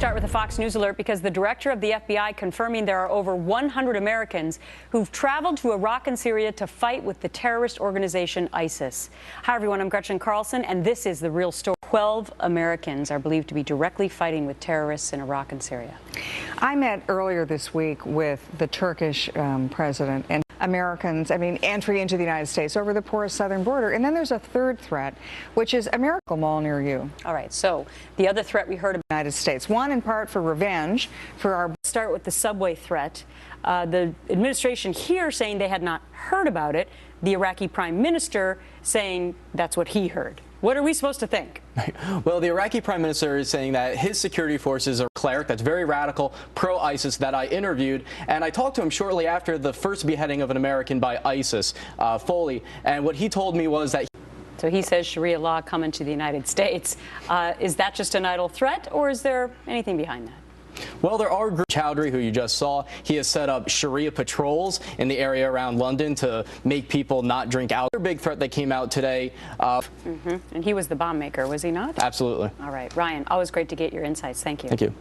Start with a Fox News alert because the director of the FBI confirming there are over 100 Americans who've traveled to Iraq and Syria to fight with the terrorist organization ISIS. Hi, everyone. I'm Gretchen Carlson, and this is The Real Story. 12 Americans are believed to be directly fighting with terrorists in Iraq and Syria. I met earlier this week with the Turkish president and Americans, entry into the United States over the porous southern border. And then there's a third threat, which is a miracle mall near you. All right, so the other threat we heard about. United States. One, in part, for revenge for our. Start with the subway threat. The administration here saying they had not heard about it. The Iraqi prime minister saying that's what he heard. What are we supposed to think? Well, the Iraqi prime minister is saying that his security forces are cleric, that's very radical, pro-ISIS, that I interviewed. And I talked to him shortly after the first beheading of an American by ISIS, Foley. And what he told me was that. So he says Sharia law coming to the United States. Is that just an idle threat, or is there anything behind that? Well, there are Chowdhury, who you just saw. He has set up Sharia patrols in the area around London to make people not drink alcohol. Another big threat that came out today. And he was the bomb maker, was he not? Absolutely. All right. Ryan, always great to get your insights. Thank you. Thank you.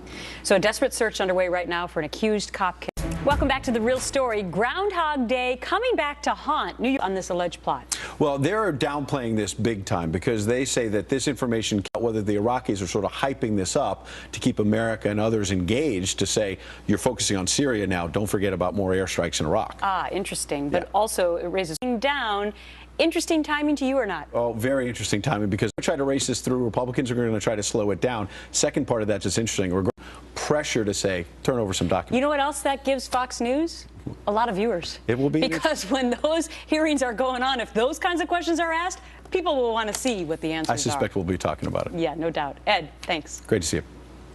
So a desperate search underway right now for an accused cop killer. Welcome back to The Real Story. Groundhog Day coming back to haunt New York on this alleged plot. Well, they're downplaying this big time because they say that this information, whether the Iraqis are sort of hyping this up to keep America and others engaged, to say you're focusing on Syria now, don't forget about more airstrikes in Iraq. Ah, interesting. But also it raises down. Interesting timing to you or not? Oh, very interesting timing, because we try to race this through. Republicans are going to try to slow it down. Second part of that's just interesting. We're going pressure to say, turn over some documents. You know what else that gives Fox News? A lot of viewers. It will be. Because when those hearings are going on, if those kinds of questions are asked, people will want to see what the answers are. I suspect we'll be talking about it. Yeah, no doubt. Ed, thanks. Great to see you.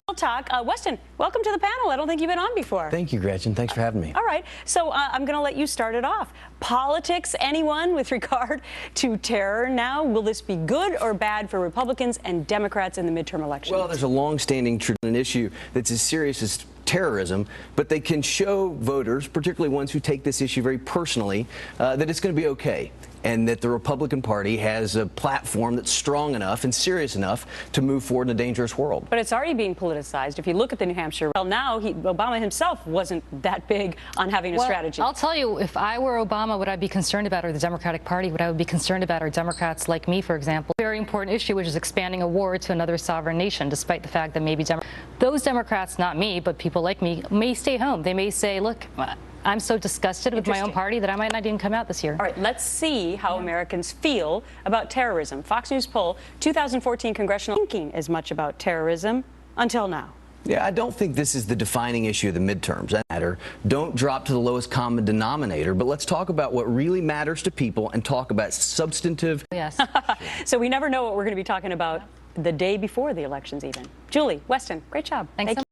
We'll talk. Weston, welcome to the panel. I don't think you've been on before. Thank you, Gretchen. Thanks for having me. All right. So I'm going to let you start it off. Politics, anyone, with regard to terror now? Will this be good or bad for Republicans and Democrats in the midterm elections? Well, there's a long-standing issue that's as serious as terrorism, but they can show voters, particularly ones who take this issue very personally, that it's going to be okay, and that the Republican Party has a platform that's strong enough and serious enough to move forward in a dangerous world. But it's already being politicized. If you look at the New Hampshire, well, now Obama himself wasn't that big on having a strategy. I'll tell you, if I were Obama, what I'd be concerned about, or the Democratic Party, what I would be concerned about are Democrats like me, for example. Very important issue, which is expanding a war to another sovereign nation, despite the fact that maybe those Democrats, not me, but people like me, may stay home. They may say, look, I'm so disgusted with my own party that I might not even come out this year. All right, let's see how Americans feel about terrorism. Fox News poll, 2014 congressional thinking as much about terrorism until now. Yeah, I don't think this is the defining issue of the midterms. That matter. Don't drop to the lowest common denominator, but let's talk about what really matters to people and talk about substantive. Yes. So we never know what we're going to be talking about the day before the elections even. Julie, Weston, great job. Thanks so much.